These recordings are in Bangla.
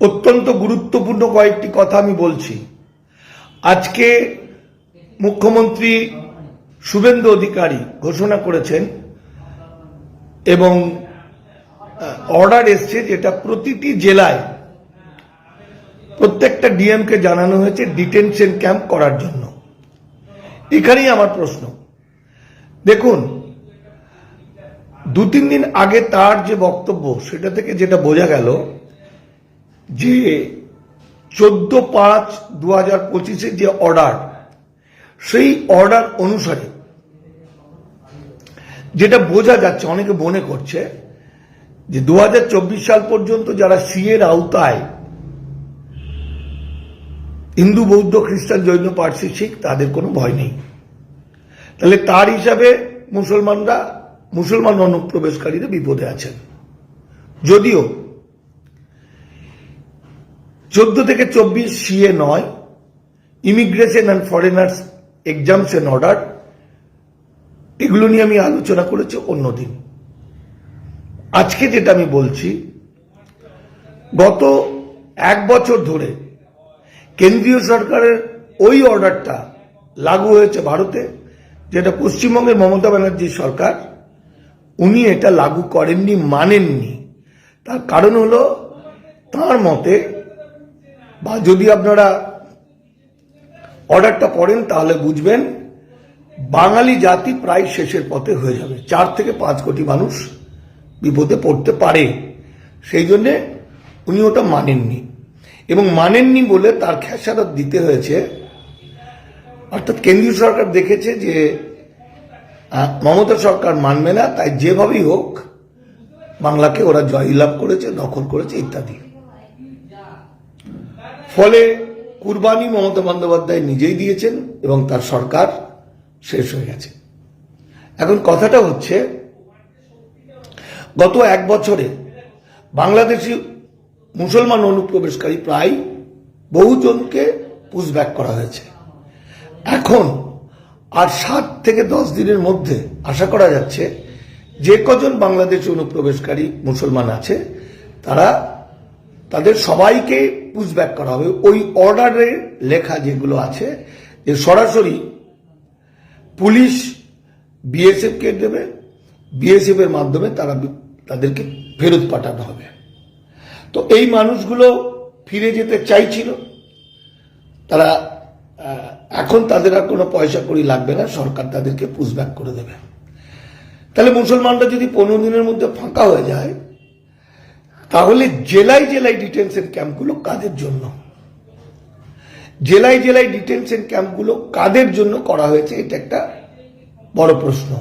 অত্যন্ত গুরুত্বপূর্ণ কয়েকটি কথা আমি বলছি। আজকে মুখ্যমন্ত্রী শুভেন্দু অধিকারী ঘোষণা করেছেন এবং অর্ডার এসছে যেটা প্রতিটি জেলায় প্রত্যেকটা ডিএমকে জানানো হয়েছে ডিটেনশন ক্যাম্প করার জন্য। এখানেই আমার প্রশ্ন, দেখুন 2-3 দিন আগে তার যে বক্তব্য সেটা থেকে যেটা বোঝা গেল যে 14/5/2025 যে অর্ডার, সেই অর্ডার অনুসারে যেটা বোঝা যাচ্ছে, অনেকে মনে করছে যে 2024 সাল পর্যন্ত যারা সিএর আওতায় হিন্দু, বৌদ্ধ, খ্রিস্টান, জৈন, পার্সি, শিখ তাদের কোনো ভয় নেই। তাহলে তার হিসাবে মুসলমান অনুপ্রবেশকারীরা বিপদে আছেন। যদিও 14 থেকে 24 সিএ নয়, immigration and foreigners exemption order, এগুলো নিয়ে আমি আলোচনা করেছি অন্যদিন। আজকে যেটা আমি বলছি, গত 1 বছর ধরে কেন্দ্রীয় সরকারের ওই অর্ডারটা লাগু হয়েছে ভারতে, যেটা পশ্চিমবঙ্গের মমতা ব্যানার্জির সরকার উনি এটা লাগু করেননি, মানেননি। তার কারণ হলো, তার মতে, বা যদি আপনারা অর্ডারটা পড়েন তাহলে বুঝবেন, বাঙালি জাতি প্রায় শেষের পথে হয়ে যাবে, 4 থেকে 5 কোটি মানুষ বিপদে পড়তে পারে। সেই জন্যে উনি ওটা মানেননি, এবং মানেননি বলে তার খেসারত দিতে হয়েছে। অর্থাৎ কেন্দ্রীয় সরকার দেখেছে যে মমতা সরকার মানবে না, তাই যেভাবেই হোক বাংলাকে ওরা জয়লাভ করেছে, দখল করেছে ইত্যাদি। ফলে কুরবানি মমতা বন্দ্যোপাধ্যায় নিজেই দিয়েছেন এবং তার সরকার শেষ হয়ে গেছে। এখন কথাটা হচ্ছে, গত 1 বছরে বাংলাদেশি মুসলমান অনুপ্রবেশকারী প্রায় বহুজনকে পুশব্যাক করা হয়েছে। এখন আর 7 থেকে 10 দিনের মধ্যে আশা করা যাচ্ছে যে কজন বাংলাদেশি অনুপ্রবেশকারী মুসলমান আছে তাদের সবাইকে পুশব্যাক করা হবে। ওই অর্ডারে লেখা যেগুলো আছে যে সরাসরি পুলিশ বিএসএফ কে দেবে, বিএসএফ এর মাধ্যমে তাদেরকে ফেরত পাঠানো হবে। তো এই মানুষগুলো ফিরে যেতে চাইছিল, তারা এখন তাদের আর কোনো পয়সা কড়ি লাগবে না, সরকার তাদেরকে পুশব্যাক করে দেবে। তাহলে মুসলমানরা যদি 15 দিনের মধ্যে ফাঁকা হয়ে যায়, তাহলে জেলায় জেলায় ডিটেনশন ক্যাম্পগুলো কাদের জন্য? জেলায় জেলায় ডিটেনশন ক্যাম্পগুলো কাদের জন্য করা হয়েছে, এটা একটা বড় প্রশ্ন।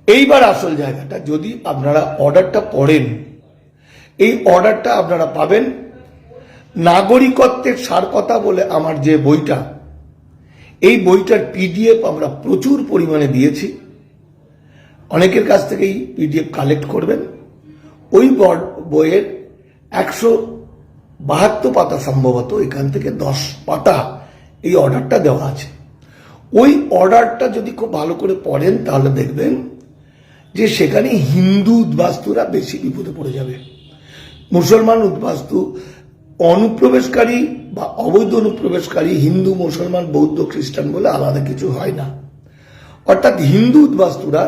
এইবার আসল জায়গাটা, যদি আপনারা অর্ডারটা পড়েন, এই অর্ডারটা আপনারা পাবেন নাগরিকত্বের সার কথা বলে আমার যে বইটা, এই বইটার পিডিএফ আমরা প্রচুর পরিমাণে দিয়েছি। অনেকের কাছ থেকেই পিডিএফ কালেক্ট করবেন। ওই বইয়ের 172 পাতা সম্ভবত, এখান থেকে 10 পাতা এই অর্ডারটা দেওয়া আছে। ওই অর্ডারটা যদি খুব ভালো করে পড়েন তাহলে দেখবেন যে সেখানে হিন্দু উদ্বাস্তুরা বেশি বিপদে পড়ে যাবে। মুসলমান উদ্বাস্তু অনুপ্রবেশকারী বা অবৈধ অনুপ্রবেশকারী হিন্দু, মুসলমান, বৌদ্ধ, খ্রিস্টান বলে আলাদা কিছু হয় না। অর্থাৎ হিন্দু উদ্বাস্তুরা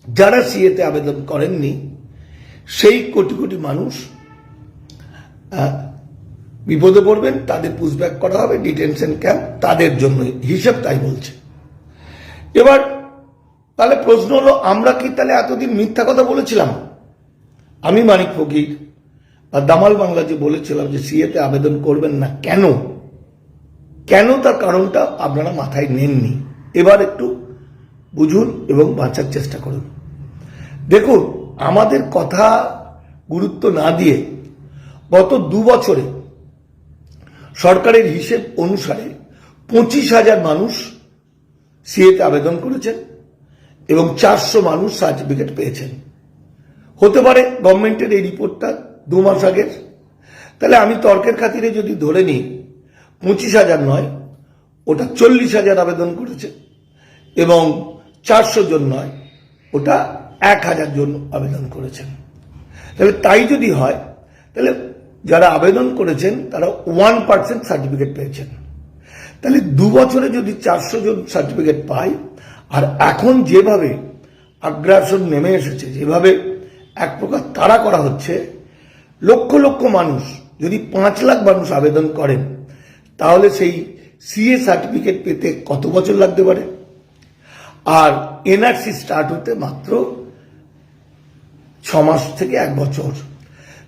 যারা সিএতে আবেদন করেননি, সেই কোটি কোটি মানুষ বিপদে পড়বেন, তাদের পুশব্যাক করা হবে, ডিটেনশন ক্যাম্প তাদের জন্য, হিসেব তাই বলছে। এবার তাহলে প্রশ্ন হলো, আমরা কি তাহলে এতদিন মিথ্যা কথা বলেছিলাম? আমি মানিক ফকির আর দামাল বাংলা যে বলেছিলাম যে সিএতে আবেদন করবেন না, কেন তার কারণটা আপনারা মাথায় নেননি। এবার একটু বুঝুন এবং বাঁচার চেষ্টা করুন। দেখুন, আমাদের কথা গুরুত্ব না দিয়ে গত 2 বছরে সরকারের হিসেব অনুসারে 25,000 মানুষ সিএতে আবেদন করেছেন এবং 400 মানুষ সার্টিফিকেট পেয়েছেন। হতে পারে গভর্নমেন্টের এই রিপোর্টটা 2 মাস আগের। তাহলে আমি তর্কের খাতিরে যদি ধরে নিই 25,000 নয়, ওটা 40,000 আবেদন করেছে, এবং 400 জন নয়, ওটা 1,000 জন আবেদন করেছেন। তাহলে তাই যদি হয়, তাহলে যারা আবেদন করেছেন তারা 1% সার্টিফিকেট পেয়েছেন। তাহলে 2 বছরে যদি 400 জন সার্টিফিকেট পায়, আর এখন যেভাবে আগ্রাসন নেমে এসেছে, যেভাবে এক প্রকার তাড়া করা হচ্ছে, লক্ষ লক্ষ মানুষ, যদি 5 লাখ মানুষ আবেদন করেন, তাহলে সেই সিএ সার্টিফিকেট পেতে কত বছর লাগতে পারে? আর এনআরসি স্টার্ট হতে মাত্র 6 মাস থেকে 1 বছর।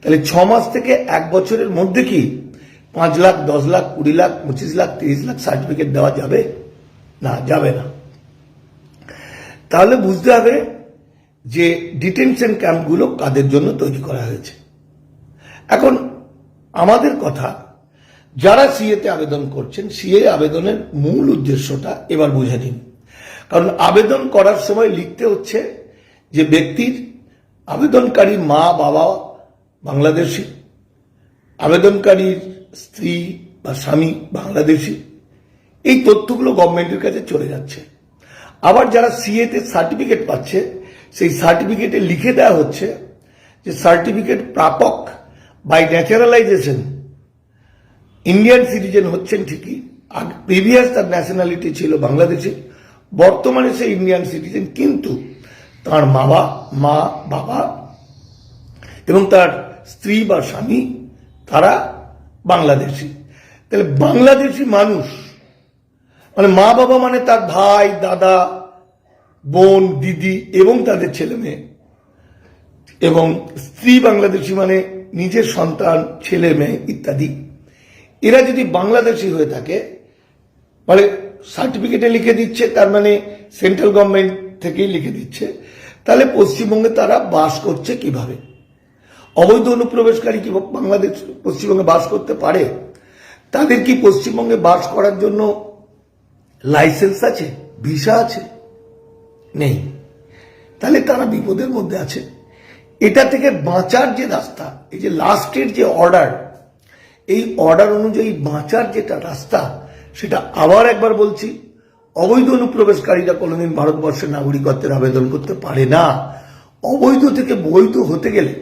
তাহলে 6 মাস থেকে 1 বছরের মধ্যে কি 5 লাখ, 10 লাখ, 20 লাখ, 25 লাখ, 30 লাখ সার্টিফিকেট দেওয়া যাবে? না, যাবে না। তাহলে বুঝতে হবে যে ডিটেনশন ক্যাম্পগুলো কাদের জন্য তৈরি করা হয়েছে। এখন আমাদের কথা, যারা সিএতে আবেদন করছেন, সিএ আবেদনের মূল উদ্দেশ্যটা এবার বুঝে নিন। কারণ আবেদন করার সময় লিখতে হচ্ছে যে ব্যক্তির, আবেদনকারী মা বাবা বাংলাদেশি, আবেদনকারীর স্ত্রী বা স্বামী বাংলাদেশি, এই তথ্যগুলো গভর্নমেন্টের কাছে চলে যাচ্ছে। আবার যারা সিএতে সার্টিফিকেট পাচ্ছে, সেই সার্টিফিকেটে লিখে দেওয়া হচ্ছে যে সার্টিফিকেট প্রাপক বাই ন্যাচারালাইজেশন ইন্ডিয়ান সিটিজেন হচ্ছেন ঠিকই, প্রিভিয়াস তার ন্যাশনালিটি ছিল বাংলাদেশি, বর্তমানে সে ইন্ডিয়ান সিটিজেন, কিন্তু তার মা বাবা এবং তার স্ত্রী বা স্বামী তারা বাংলাদেশি। তাহলে বাংলাদেশি মানুষ মানে মা বাবা মানে তার ভাই, দাদা, বোন, দিদি এবং তাদের ছেলে মেয়ে, এবং স্ত্রী বাংলাদেশি মানে নিজের সন্তান, ছেলে মেয়ে ইত্যাদি। এরা যদি বাংলাদেশি হয়ে থাকে, মানে সার্টিফিকেটে লিখে দিচ্ছে, তার মানে সেন্ট্রাল গভর্নমেন্ট থেকেই লিখে দিচ্ছে, তাহলে পশ্চিমবঙ্গে তারা বাস করছে কিভাবে? অবৈধ অনুপ্রবেশকারী কি বাংলাদেশ পশ্চিমবঙ্গে বাস করতে পারে? তাদের কি পশ্চিমবঙ্গে বাস করার জন্য লাইসেন্স আছে, ভিসা আছে? নেই। তাহলে তারা বিপদের মধ্যে আছে। এটা থেকে বাঁচার যে রাস্তা, এই যে লাস্টের যে অর্ডার, এই অর্ডার অনুযায়ী বাঁচার যেটা রাস্তা, সেটা আবার একবার বলছি, অবৈধ অনুপ্রবেশকারীরা কোনোদিন ভারতবর্ষের নাগরিকত্বের আবেদন করতে পারে না। অবৈধ থেকে বৈধ হতে গেলে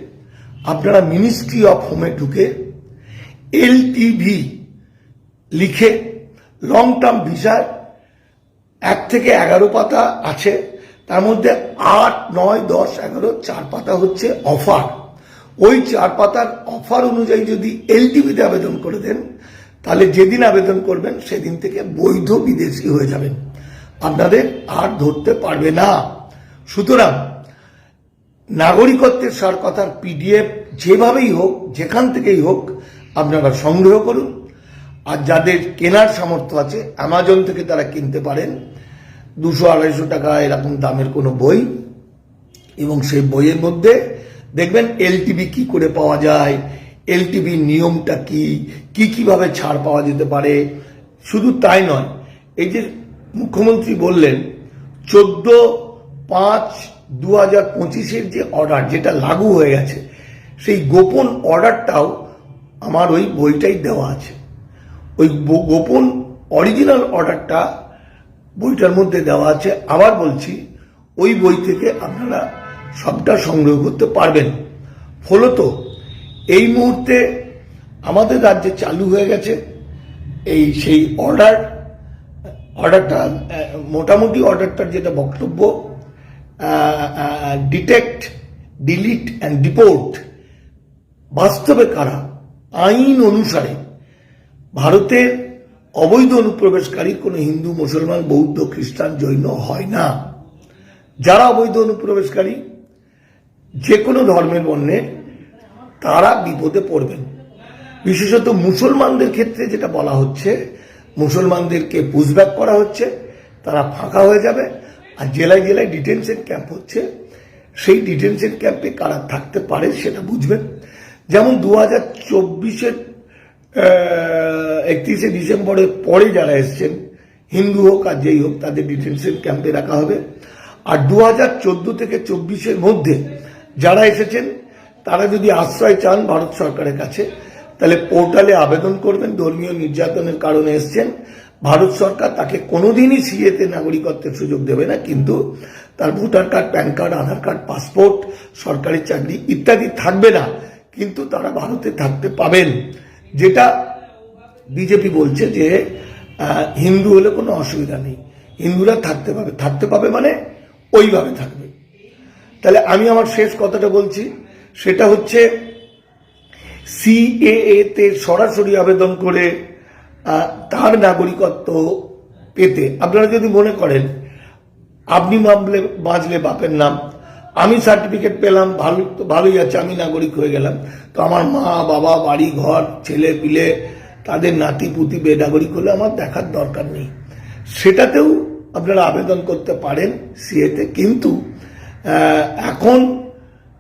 আপনারা মিনিস্ট্রি অফ হোমে ঢুকে এলটিভি লিখে, লং টার্ম ভিসার 1 থেকে 11 পাতা আছে, তার মধ্যে 8, 9, 10, 11, 4 পাতা হচ্ছে অফার। ওই 4 পাতার অফার অনুযায়ী যদি এলটিভিতে আবেদন করে দেন, তাহলে যেদিন আবেদন করবেন সেদিন থেকে বৈধ বিদেশি হয়ে যাবেন, আপনাদের আর ধরতে পারবে না। সুতরাং নাগরিকত্বের সার কথার পিডিএফ যেভাবেই হোক, যেখান থেকেই হোক, আপনারা সংগ্রহ করুন। আর যাদের কেনার সামর্থ্য আছে, অ্যামাজন থেকে তারা কিনতে পারেন। 200-250 টাকা এরকম দামের কোনো বই, এবং সেই বইয়ের মধ্যে দেখবেন এলটিভি কি করে পাওয়া যায়, এলটিভি নিয়মটা কি কিভাবে ছাড় পাওয়া যেতে পারে। শুধু তাই নয়, এই যে মুখ্যমন্ত্রী বললেন 14/5/2025 যে অর্ডার, যেটা লাগু হয়ে গেছে, সেই গোপন অর্ডারটাও আমার ওই বইটাই দেওয়া আছে। ওই গোপন অরিজিনাল অর্ডারটা বইটার মধ্যে দেওয়া আছে। আবার বলছি, ওই বই থেকে আপনারা সবটা সংগ্রহ করতে পারবেন। ফলত এই মুহূর্তে আমাদের রাজ্যে চালু হয়ে গেছে সেই অর্ডারটা মোটামুটি অর্ডারটার যেটা বক্তব্য, ডিটেক্ট, ডিলিট অ্যান্ড ডিপোর্ট। বাস্তবে কারা আইন অনুসারে ভারতের অবৈধ অনুপ্রবেশকারী কোনো হিন্দু, মুসলমান, বৌদ্ধ, খ্রিস্টান, জৈন হয় না। যারা অবৈধ অনুপ্রবেশকারী, যে কোনো ধর্মের বর্ণের, তারা বিপদে পড়বেন। বিশেষত মুসলমানদের ক্ষেত্রে যেটা বলা হচ্ছে, মুসলমানদেরকে পুশব্যাক করা হচ্ছে, তারা ফাঁকা হয়ে যাবে। আর জেলায় জেলায় ডিটেনশন ক্যাম্প হচ্ছে, সেই ডিটেনশন ক্যাম্পে কারা থাকতে পারে সেটা বুঝবেন। যেমন 2024-এর 31শে ডিসেম্বরের পরে যারা এসছেন, হিন্দু হোক আর যেই হোক, তাদের ডিটেনশন ক্যাম্পে রাখা হবে। আর 2014 থেকে 24-এর মধ্যে যারা এসেছেন, তারা যদি আশ্রয় চান ভারত সরকারের কাছে, তাহলে পোর্টালে আবেদন করবেন। ধর্মীয় নির্যাতনের কারণে এসছেন, ভারত সরকার তাকে কোনোদিনই সিএতে নাগরিকত্বের সুযোগ দেবে না, কিন্তু তার ভোটার কার্ড, প্যান কার্ড, আধার কার্ড, পাসপোর্ট, সরকারি চাকরি ইত্যাদি থাকবে না, কিন্তু তারা ভারতে থাকতে পাবেন, যেটা বিজেপি বলছে যে হিন্দু হলে কোনো অসুবিধা নেই, হিন্দুরা থাকতে পাবে মানে ওইভাবে থাকবে। তাহলে আমি আমার শেষ কথাটা বলছি, সেটা হচ্ছে সিএএ তে সরাসরি আবেদন করে তার নাগরিকত্ব পেতে আপনারা যদি মনে করেন আপনি বাঁচলে বাপের নাম, আমি সার্টিফিকেট পেলাম, ভালোই আছে, আমি নাগরিক হয়ে গেলাম, তো আমার মা বাবা বাড়ি ঘর ছেলে পিলে তাদের নাতি পুতি বেনাগরিক হলে আমার দেখার দরকার নেই, সেটাতেও আপনারা আবেদন করতে পারেন সিএতে। কিন্তু এখন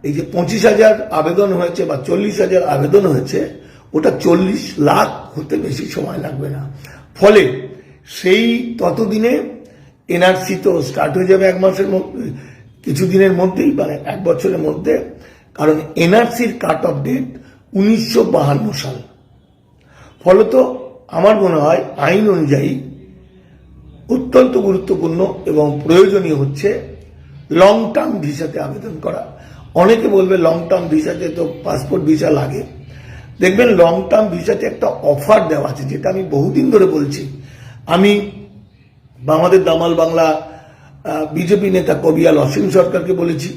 এই যে 25,000 আবেদন হয়েছে বা 40,000 আবেদন হয়েছে, ওটা 40 লাখ হতে বেশি সময় লাগবে না। ফলে সেই ততদিনে এনআরসি তো স্টার্ট হয়ে যাবে 1 মাসের মধ্যে, কিছুদিনের মধ্যেই, মানে 1 বছরের মধ্যে। কারণ এনআরসির কাট অফ ডেট 1952 সাল। ফলত আমার মনে হয় আইন অনুযায়ী অত্যন্ত গুরুত্বপূর্ণ এবং প্রয়োজনীয় হচ্ছে লং টার্ম ভিসাতে আবেদন করা। অনেকে বলবে লং টার্ম ভিসাতে তো পাসপোর্ট ভিসা লাগে। দেখবেন লং টার্ম ভিসাতে একটা অফার দেওয়া আছে, যেটা আমি বহুদিন ধরে বলছি। আমি আমাদের দামাল বাংলা বিজেপি নেতা কবিয়াল অসীম সরকারকে বলেছি,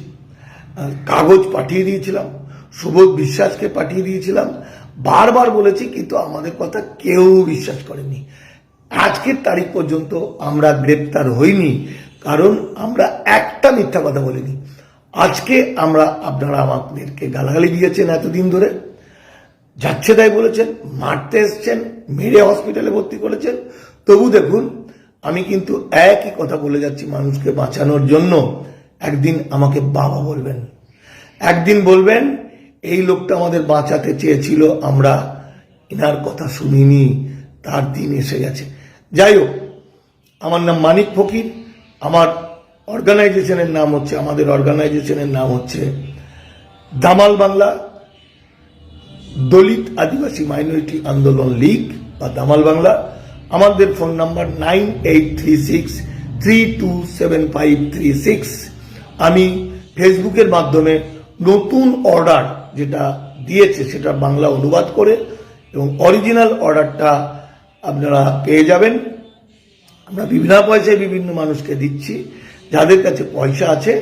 কাগজ পাঠিয়ে দিয়েছিলাম, সুবোধ বিশ্বাসকে পাঠিয়ে দিয়েছিলাম, বারবার বলেছি, কিন্তু আমাদের কথা কেউ বিশ্বাস করেনি। আজকের তারিখ পর্যন্ত আমরা গ্রেপ্তার হইনি, কারণ আমরা একটা মিথ্যা কথা বলিনি। আজকে আপনারা আমাদেরকে গালাগালি দিয়েছেন এতদিন ধরে, যাচ্ছে তাই বলেছেন, মারতে এসছেন, মেরে হসপিটালে ভর্তি করেছেন, তবু দেখুন আমি কিন্তু একই কথা বলে যাচ্ছি, মানুষকে বাঁচানোর জন্য। একদিন আমাকে বাবা বলবেন, একদিন বলবেন এই লোকটা আমাদের বাঁচাতে চেয়েছিল, আমরা এনার কথা শুনিনি, তার দিন এসে গেছে। যাই হোক, আমার নাম মানিক ফকির, আমাদের অর্গানাইজেশনের নাম হচ্ছে দামাল বাংলা দলিত আদিবাসী মাইনরিটি আন্দোলন লীগ বা দামাল বাংলা। আমাদের ফোন নাম্বার 9836327536। আমি ফেসবুকের মাধ্যমে নতুন অর্ডার যেটা দিয়েছে সেটা বাংলা অনুবাদ করে এবং অরিজিনাল অর্ডারটা আপনারা পেয়ে যাবেন। আমরা বিনা পয়সায় বিভিন্ন মানুষকে দিচ্ছি। যাদের কাছে পয়সা আছে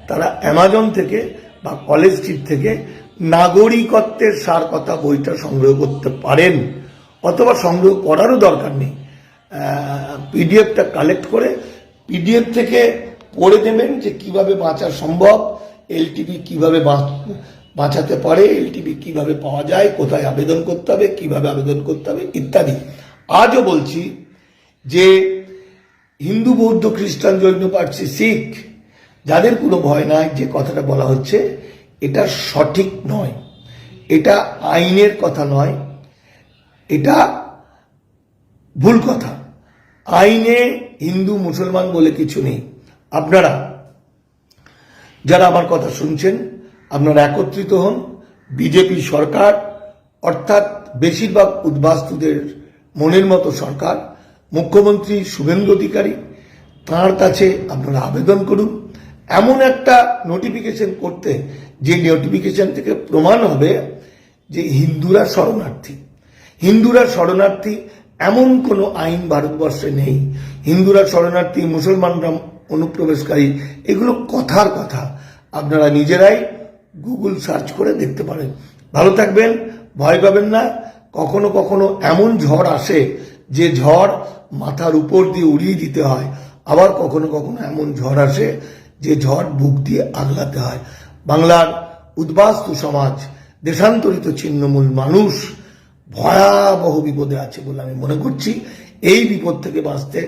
তারা অ্যামাজন থেকে বা কলেজ স্ট্রিট থেকে নাগরিকত্বের সার কথা বইটা সংগ্রহ করতে পারেন, অথবা সংগ্রহ করারও দরকার নেই। পিডিএফটা কালেক্ট করে পিডিএফ থেকে পড়ে দেবেন যে কিভাবে বাঁচা সম্ভব, এলটিপি কিভাবে বাঁচাতে পারে, এলটিপি কিভাবে পাওয়া যায়, কোথায় আবেদন করতে হবে, কিভাবে আবেদন করতে হবে ইত্যাদি। আজও বলছি যে হিন্দু বৌদ্ধ খ্রিস্টান জৈন পার্সি শিখ যাদের কোনো ভয় নাই, যে কথাটা বলা হচ্ছে এটা সঠিক নয়, এটা আইনের কথা নয়, এটা ভুল কথা। আইনে হিন্দু মুসলমান বলে কিছু নেই। আপনারা যারা আমার কথা শুনছেন, আপনারা একত্রিত হন। বিজেপি সরকার, অর্থাৎ বেশিরভাগ উদ্বাস্তুদের মনের মতো সরকার, মুখ্যমন্ত্রী শুভেন্দু অধিকারী, তাঁর কাছে আপনারা আবেদন করুন এমন একটা নোটিফিকেশন করতে, যে নোটিফিকেশন থেকে প্রমাণ হবে যে হিন্দুরা শরণার্থী এমন কোনো আইন ভারতবর্ষে নেই। হিন্দুরা শরণার্থী, মুসলমানরা অনুপ্রবেশকারী, এগুলো কথার কথা। আপনারা নিজেরাই গুগল সার্চ করে দেখতে পারেন। ভালো থাকবেন, ভয় পাবেন না। কখনো কখনো এমন ঝড় আসে যে ঝড় মাথার উপর দিয়ে উড়িয়ে দিতে হয়, আবার কখনো কখনো এমন ঝড় আসে যে ঝড় বুক দিয়ে আগলাতে হয়। বাংলার উদ্বাস্তু সমাজ, দেশান্তরিত ছিন্নমূল মানুষ ভয়াবহ বিপদে আছে বলে আমি মনে করছি। এই বিপদ থেকে বাঁচতে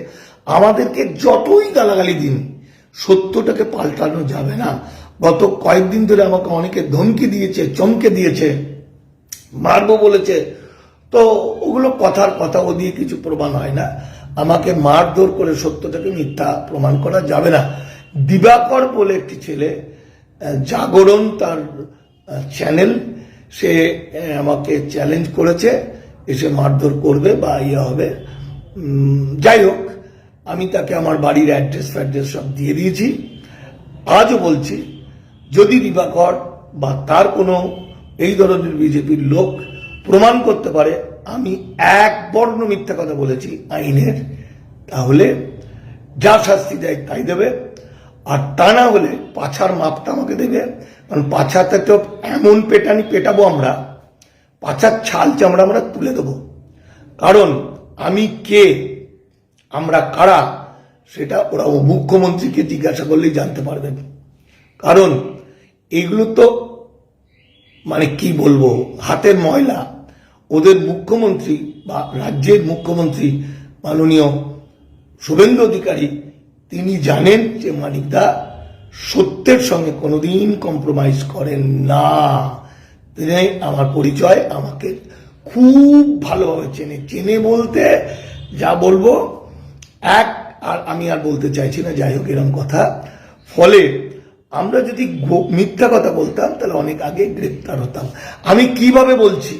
আমাদেরকে যতই গালাগালি দিন, সত্যটাকে পাল্টানো যাবে না। গত কয়েকদিন ধরে আমাকে অনেকে ধমকি দিয়েছে, চমকে দিয়েছে, মারবো বলেছে, তো ওগুলো কথার কথা, ও দিয়ে কিছু প্রমাণ হয় না। আমাকে মারধর করে সত্যটাকে মিথ্যা প্রমাণ করা যাবে না। দিবাকর বলে একটি ছেলে, জাগরণ তার চ্যানেল, সে আমাকে চ্যালেঞ্জ করেছে, এসে মারধর করবে বা হবে। যাই হোক, আমি তাকে আমার বাড়ির অ্যাড্রেস সব দিয়ে দিয়েছি। আজও বলছি, যদি দিবাকর বা তার কোনো এই ধরনের বিজেপির লোক প্রমাণ করতে পারে আমি এক বর্ণ মিথ্যা কথা বলেছি আইনের, তাহলে যা শাস্তি দেয় তাই দেবে, আর তা না হলে পাছার মাপটা আমাকে দেবে। কারণ পাছাতে তো এমন পেটাবো আমরা, পাছার ছাল চামড়া আমরা তুলে দেবো। কারণ আমি কে, আমরা কারা, সেটা ওরা মুখ্যমন্ত্রীকে জিজ্ঞাসা করলেই জানতে পারবেন। কারণ এগুলো তো মানে কি বলবো, হাতের ময়লা। ওদের মুখ্যমন্ত্রী বা রাজ্যের মুখ্যমন্ত্রী মাননীয় শুভেন্দু অধিকারী, তিনি জানেন যে মানিকদা সত্যের সঙ্গে কোনোদিন কম্প্রোমাইজ করেন না। তিনি আমার পরিচয় আমাকে খুব ভালোভাবে চেনে বলতে যা বলবো এক, আর আমি আর বলতে চাইছি না, যাই হোক এরকম কথা। ফলে আমরা যদি মিথ্যা কথা বলতাম তাহলে অনেক আগে গ্রেপ্তার হতাম। আমি কিভাবে বলছি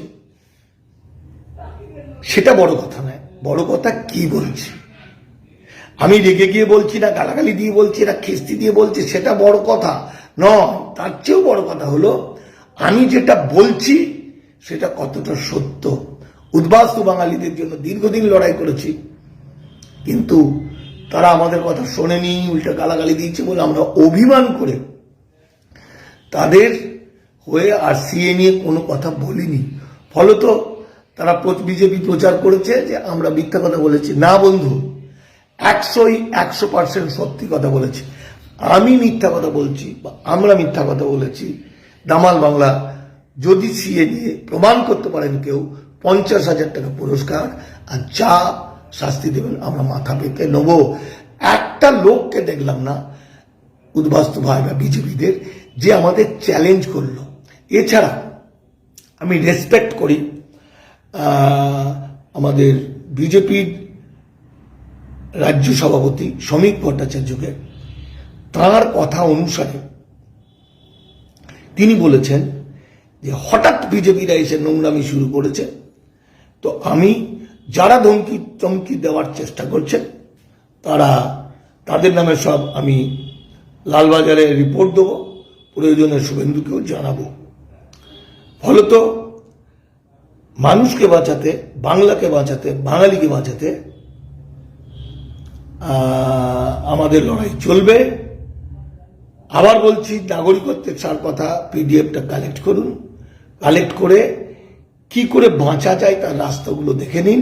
সেটা বড় কথা নয়, বড় কথা কি বলছি। আমি রেগে গিয়ে বলছি না, গালাগালি দিয়ে বলছি না, খিস্তি দিয়ে বলছি, সেটা বড় কথা নয়। তার চেয়েও বড় কথা হলো আমি যেটা বলছি সেটা কতটা সত্য। উদ্বাস্তু বাঙালিদের জন্য দীর্ঘদিন লড়াই করেছি, কিন্তু তারা আমাদের কথা শোনেনি, উল্টা গালাগালি দিয়েছে বলে আমরা অভিমান করে তাদের হয়ে আর সিএ নিয়ে কোনো কথা বলিনি। ফলত তারা বিজেপি প্রচার করেছে যে আমরা মিথ্যা কথা বলেছি। না বন্ধু, 100% সত্যি কথা বলেছি। আমি মিথ্যা কথা বলছি বা আমরা মিথ্যা কথা বলেছি, দামাল বাংলা যদি সিএ নিয়ে প্রমাণ করতে পারেন কেউ, 50,000 টাকা পুরস্কার, আর যা শাস্তি দেবেন আমরা মাথা পেতে নেব। একটা লোককে দেখলাম না উদ্বাস্তু ভাই বা বিজেপিদের যে আমাদের চ্যালেঞ্জ করলো। এছাড়া আমি রেসপেক্ট করি আমাদের বিজেপির রাজ্য সভাপতি শ্রমিক ভট্টাচার্যকে। তাঁর কথা অনুসারে তিনি বলেছেন যে হঠাৎ বিজেপিরা এসে নোংরামি শুরু করেছে, তো আমি যারা ধমকি দেওয়ার চেষ্টা করছে তাদের নামে সব আমি লালবাজারে রিপোর্ট দেবো, প্রয়োজনে শুভেন্দুকেও জানাবো। ফলত মানুষকে বাঁচাতে, বাংলাকে বাঁচাতে, বাঙালিকে বাঁচাতে আমাদের লড়াই চলবে। আবার বলছি, নাগরিকত্বের সার কথা, পিডিএফটা কালেক্ট করুন, কালেক্ট করে কি করে বাঁচা যায় তার রাস্তাগুলো দেখে নিন।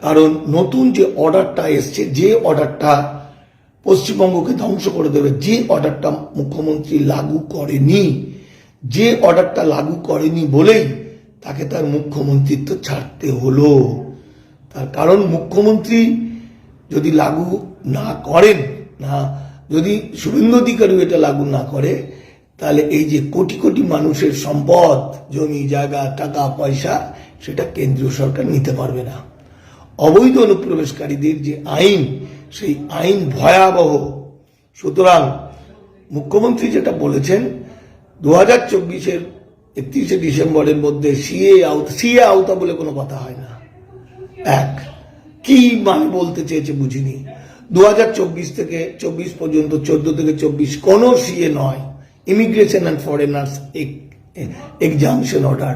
কারণ নতুন যে অর্ডারটা এসছে, যে অর্ডারটা পশ্চিমবঙ্গকে ধ্বংস করে দেবে, যে অর্ডারটা মুখ্যমন্ত্রী লাগু করেনি, যে অর্ডারটা লাগু করেনি বলেই তাকে তার মুখ্যমন্ত্রিত্ব ছাড়তে হলো। তার কারণ মুখ্যমন্ত্রী যদি লাগু না করেন, না যদি শুভেন্দু অধিকারী এটা লাগু না করে, তাহলে এই যে কোটি কোটি মানুষের সম্পদ, জমি জায়গা, টাকা পয়সা, সেটা কেন্দ্রীয় সরকার নিতে পারবে না। অবৈধ অনুপ্রবেশকারীদের যে আইন, সেই আইন ভয়াবহ। সুতরাং মুখ্যমন্ত্রী যেটা বলেছেন 2024-এর 31শে ডিসেম্বরের মধ্যে সিএ আওতা বলে কোনো কথা হয় না। কি মানে বলতে চেয়েছে বুঝিনি। 2024 থেকে 24 পর্যন্ত, 14 থেকে 24 কোনো সিএ নয়, immigration and foreigners exemption order.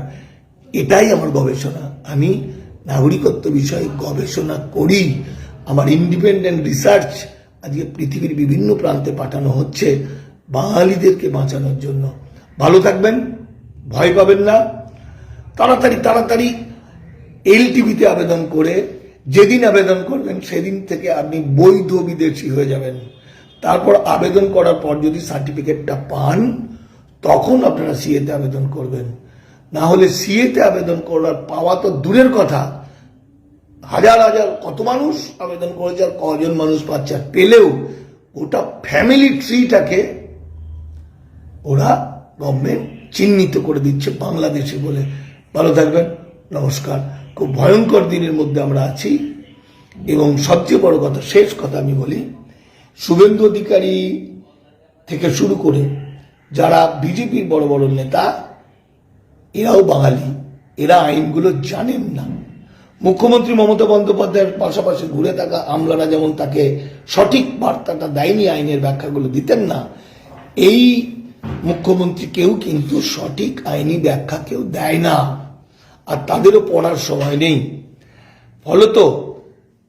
এটাই আমার গবেষণা। আমি নাগরিকত্ব বিষয়ে গবেষণা করি। আমার ইন্ডিপেন্ডেন্ট রিসার্চ আজকে পৃথিবীর বিভিন্ন প্রান্তে পাঠানো হচ্ছে বাঙালিদেরকে বাঁচানোর জন্য। ভালো থাকবেন, ভয় পাবেন না। তাড়াতাড়ি এলটিভিতে আবেদন করে, যেদিন আবেদন করবেন সেদিন থেকে আপনি বৈধ বিদেশি হয়ে যাবেন। তারপর আবেদন করার পর যদি সার্টিফিকেটটা পান, তখন আপনারা সিএতে আবেদন করবেন। না হলে সিএতে আবেদন করার পাওয়া তো দূরের কথা, হাজার হাজার কত মানুষ আবেদন করেছে আর কজন মানুষ পাচ্ছে, আর পেলেও ওটা ফ্যামিলি ট্রিটাকে ওরা গভর্নমেন্ট চিহ্নিত করে দিচ্ছে বাংলাদেশে বলে। ভালো থাকবেন, নমস্কার। খুব ভয়ঙ্কর দিনের মধ্যে আমরা আছি। এবং সবচেয়ে বড় কথা, শেষ কথা আমি বলি, শুভেন্দু অধিকারী থেকে শুরু করে যারা বিজেপির বড় বড় নেতা, এরাও বাঙালি, এরা আইনগুলো জানেন না। মুখ্যমন্ত্রী মমতা বন্দ্যোপাধ্যায়ের পাশাপাশি ঘুরে থাকা আমলারা যেমন তাকে সঠিক বার্তাটা দেয়নি, আইনের ব্যাখ্যাগুলো দিতেন না, এই মুখ্যমন্ত্রী কেউ কিন্তু সঠিক আইনি ব্যাখ্যা কেউ দেয় না, আর তাদেরও পড়ার সময় নেই। ফলত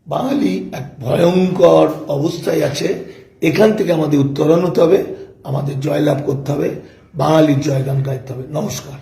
বাঙালি এক ভয়ঙ্কর অবস্থায় আছে। এখান থেকে আমাদের উত্তরণ হতে হবে, আমাদের জয়লাভ করতে হবে, বাঙালির জয়গান গাইতে হবে। নমস্কার।